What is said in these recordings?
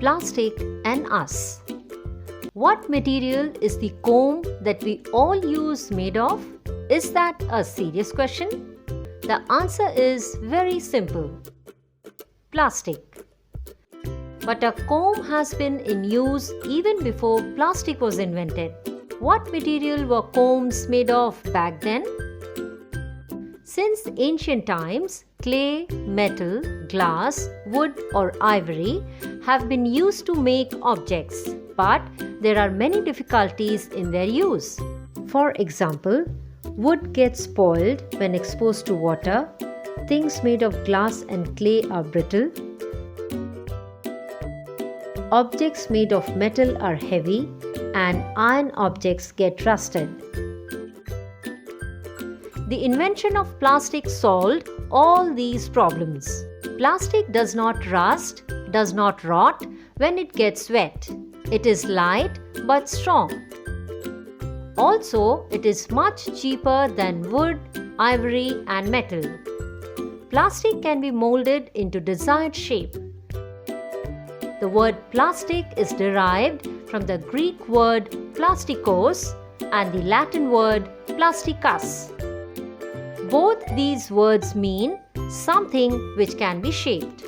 Plastic and us. What material is the comb that we all use made of? Is that a serious question? The answer is very simple. Plastic. But a comb has been in use even before plastic was invented. What material were combs made of back then? Since ancient times, clay, metal, glass, wood or ivory have been used to make objects, but there are many difficulties in their use. For example, wood gets spoiled when exposed to water, things made of glass and clay are brittle, objects made of metal are heavy, and iron objects get rusted. The invention of plastic solved all these problems. Plastic does not rust, does not rot when it gets wet. It is light but strong. Also, it is much cheaper than wood, ivory, and metal. Plastic can be molded into desired shape. The word plastic is derived from the Greek word plastikos and the Latin word plasticus. Both these words mean something which can be shaped.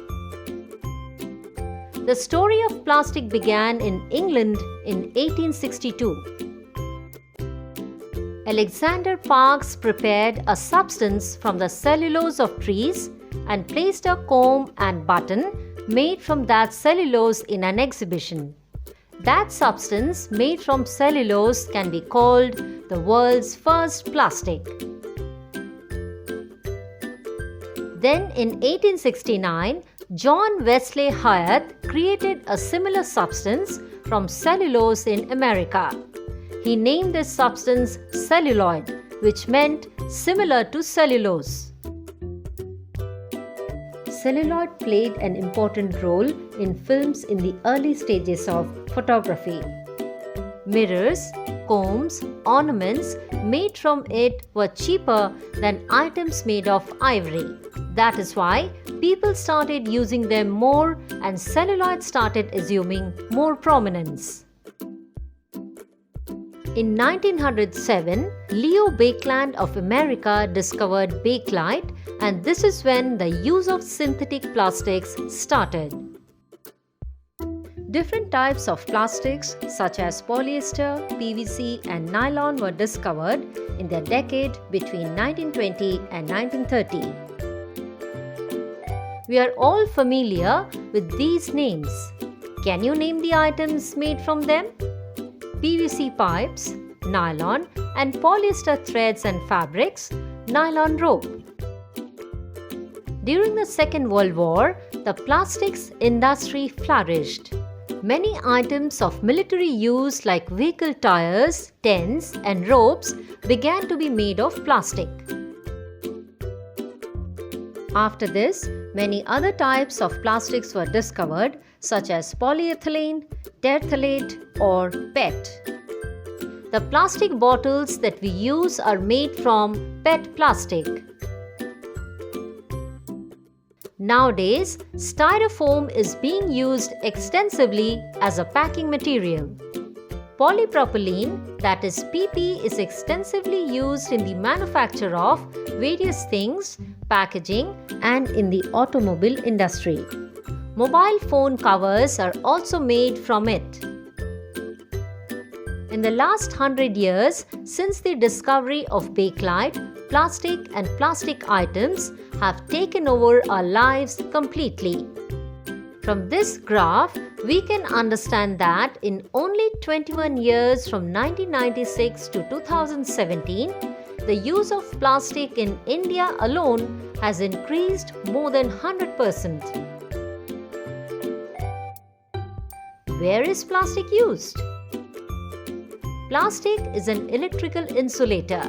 The story of plastic began in England in 1862. Alexander Parkes prepared a substance from the cellulose of trees and placed a comb and button made from that cellulose in an exhibition. That substance made from cellulose can be called the world's first plastic. Then in 1869, John Wesley Hyatt created a similar substance from cellulose in America. He named this substance celluloid, which meant similar to cellulose. Celluloid played an important role in films in the early stages of photography. Mirrors, combs, ornaments made from it were cheaper than items made of ivory. That is why people started using them more and celluloid started assuming more prominence. In 1907, Leo Baekeland of America discovered Bakelite, and this is when the use of synthetic plastics started. Different types of plastics such as polyester, PVC and nylon were discovered in the decade between 1920 and 1930. We are all familiar with these names. Can you name the items made from them? PVC pipes, nylon, and polyester threads and fabrics, nylon rope. During the Second World War, the plastics industry flourished. Many items of military use like vehicle tires, tents, and ropes began to be made of plastic. After this, many other types of plastics were discovered, such as polyethylene, terephthalate, or PET. The plastic bottles that we use are made from PET plastic. Nowadays, styrofoam is being used extensively as a packing material. Polypropylene, that is PP, is extensively used in the manufacture of various things, packaging, and in the automobile industry. Mobile phone covers are also made from it. In the last 100 years, since the discovery of Bakelite, plastic and plastic items have taken over our lives completely. From this graph, we can understand that in only 21 years from 1996 to 2017, the use of plastic in India alone has increased more than 100%. Where is plastic used? Plastic is an electrical insulator.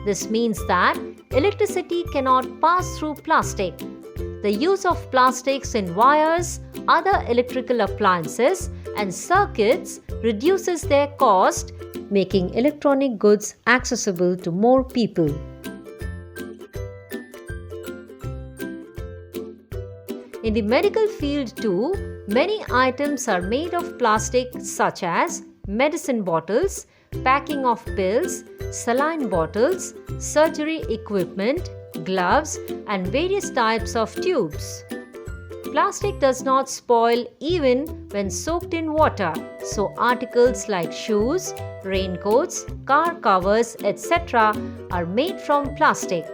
This means that electricity cannot pass through plastic. The use of plastics in wires, other electrical appliances, and circuits reduces their cost, making electronic goods accessible to more people. In the medical field too, Many items are made of plastic such as medicine bottles, packing of pills, saline bottles, surgery equipment, gloves, and various types of tubes. Plastic does not spoil even when soaked in water, so articles like shoes, raincoats, car covers, etc. are made from plastic.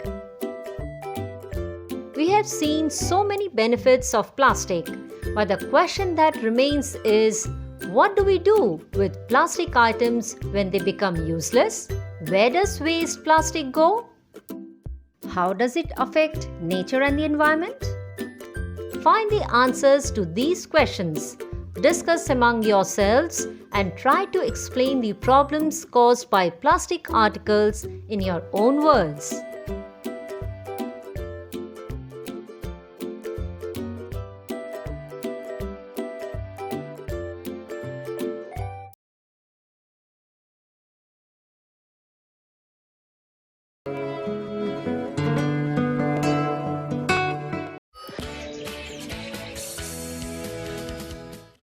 We have seen so many benefits of plastic, but the question that remains is, what do we do with plastic items when they become useless? Where does waste plastic go? How does it affect nature and the environment? Find the answers to these questions, discuss among yourselves, and try to explain the problems caused by plastic articles in your own words.